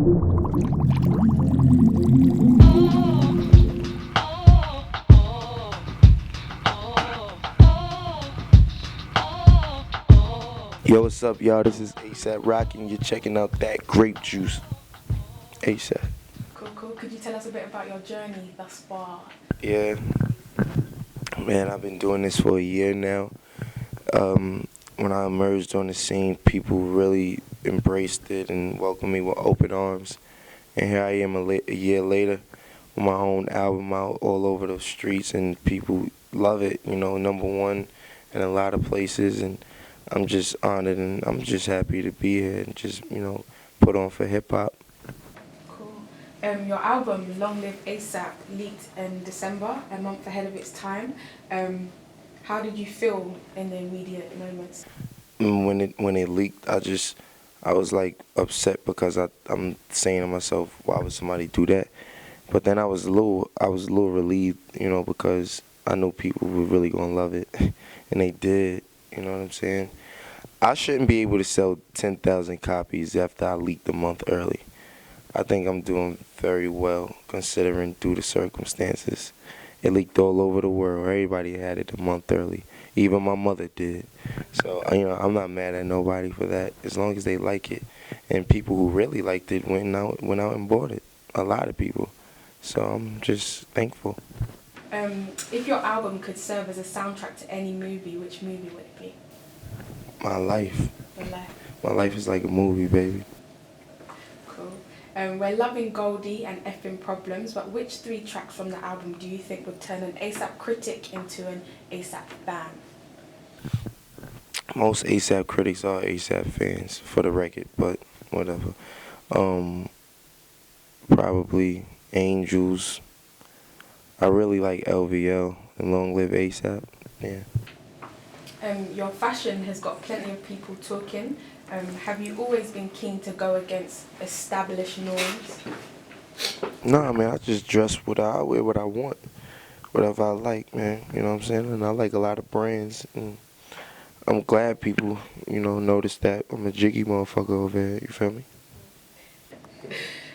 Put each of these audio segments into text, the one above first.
Yo, what's up, y'all? This is ASAP Rocky, and you're checking out that Grape Juice. ASAP. Cool, cool. Could you tell us a bit about your journey thus far? Yeah, man, I've been doing this for a year now. When I emerged on the scene, people really embraced it and welcomed me with open arms. And here I am a year later with my own album out all over the streets, and people love it, you know, number one in a lot of places. And I'm just honored, and I'm just happy to be here and just, put on for hip hop. Cool. Your album, Long Live ASAP, leaked in December, a month ahead of its time. How did you feel in the immediate moments? When it leaked, I was like upset because I'm saying to myself, why would somebody do that? But then I was a little relieved, because I know people were really gonna love it, and they did. You know what I'm saying? I shouldn't be able to sell 10,000 copies after I leaked a month early. I think I'm doing very well considering through the circumstances. It leaked all over the world. Everybody had it a month early. Even my mother did. So, I'm not mad at nobody for that as long as they like it. And people who really liked it went out and bought it. A lot of people. So I'm just thankful. If your album could serve as a soundtrack to any movie, which movie would it be? My life. Your life. My life is like a movie, baby. Cool. We're loving Goldie and Effing Problems, but which 3 tracks from the album do you think would turn an ASAP critic into an ASAP fan? Most ASAP critics are ASAP fans, for the record, but whatever. Probably Angels. I really like LVL and Long Live ASAP. Yeah. Your fashion has got plenty of people talking. Have you always been keen to go against established norms? Nah, man, I just dress I wear what I want, whatever I like, man. You know what I'm saying? And I like a lot of brands, and I'm glad people, notice that I'm a jiggy motherfucker over here. You feel me?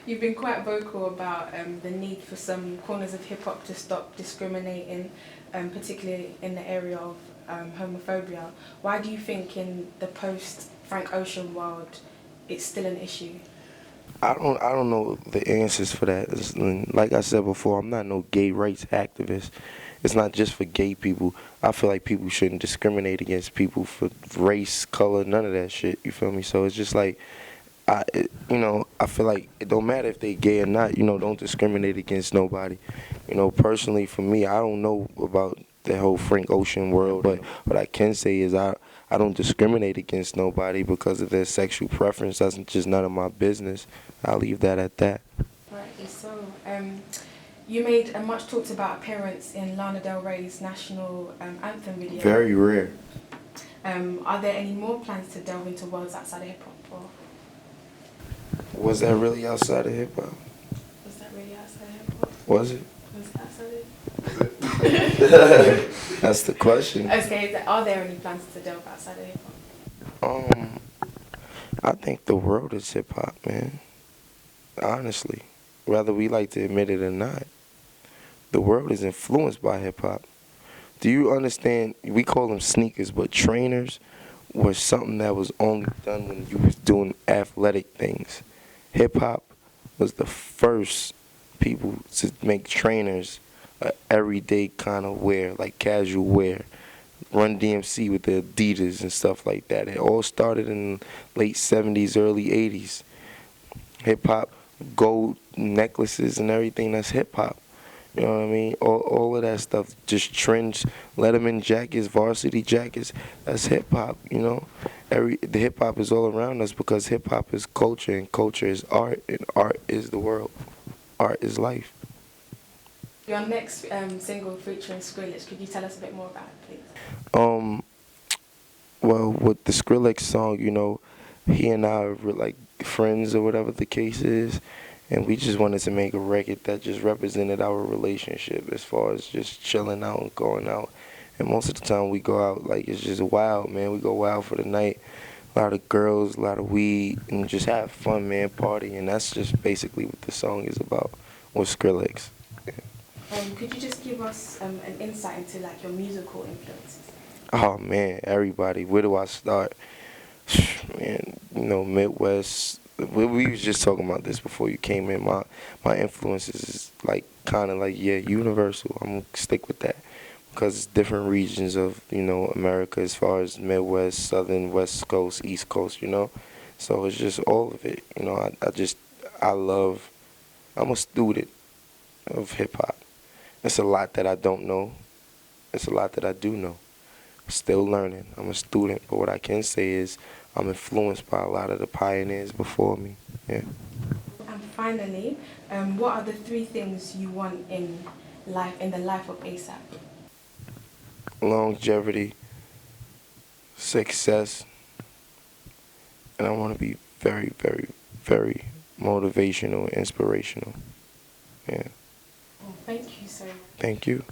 You've been quite vocal about the need for some corners of hip-hop to stop discriminating, particularly in the area of homophobia. Why do you think in the post-Frank Ocean world it's still an issue? I don't know the answers for that. Like I said before, I'm not no gay rights activist. It's not just for gay people. I feel like people shouldn't discriminate against people for race, color, none of that shit. You feel me? So it's just like, I feel like it don't matter if they gay or not. Don't discriminate against nobody. Personally for me, I don't know about the whole Frank Ocean world, but what I can say is I don't discriminate against nobody because of their sexual preference. That's just none of my business. I'll leave that at that. Rightly so. You made a much talked about appearance in Lana Del Rey's national anthem video. Very rare. Are there any more plans to delve into worlds outside of hip hop? Was that really outside of hip hop? Was that really outside of hip hop? Was it? Was that outside of hip hop? That's the question. Okay, are there any plans to delve outside of hip hop? I think the world is hip hop, man. Honestly, whether we like to admit it or not, the world is influenced by hip hop. Do you understand? We call them sneakers, but trainers were something that was only done when you was doing athletic things. Hip hop was the first people to make trainers a everyday kind of wear, like casual wear. Run DMC with the Adidas and stuff like that. It all started in late 70s, early 80s. Hip hop, gold necklaces and everything, that's hip hop. You know what I mean? All of that stuff, just trends, Letterman jackets, varsity jackets, that's hip hop, The hip hop is all around us because hip hop is culture and culture is art and art is the world. Art is life. Your next single featuring Skrillex, could you tell us a bit more about it, please? Well, with the Skrillex song, he and I were like friends or whatever the case is, and we just wanted to make a record that just represented our relationship as far as just chilling out and going out. And most of the time we go out like it's just wild, man. We go wild for the night. a lot of girls, a lot of weed, and just have fun, man, party. And that's just basically what the song is about with Skrillex. Could you just give us an insight into like your musical influences? Oh man, everybody, where do I start? Man, you know, Midwest. We was just talking about this before you came in. My influences is like kind of like, yeah, universal. I'm gonna stick with that because it's different regions of, you know, America as far as Midwest, Southern, West Coast, East Coast, you know. So it's just all of it. You know, I love. I'm a student of hip hop. It's a lot that I don't know. It's a lot that I do know. Still learning. I'm a student, but what I can say is I'm influenced by a lot of the pioneers before me. Yeah. And finally, what are the three things you want in life, in the life of ASAP? Longevity, success, and I want to be very, very, very motivational, inspirational. Yeah. Well, thank you so much. Thank you.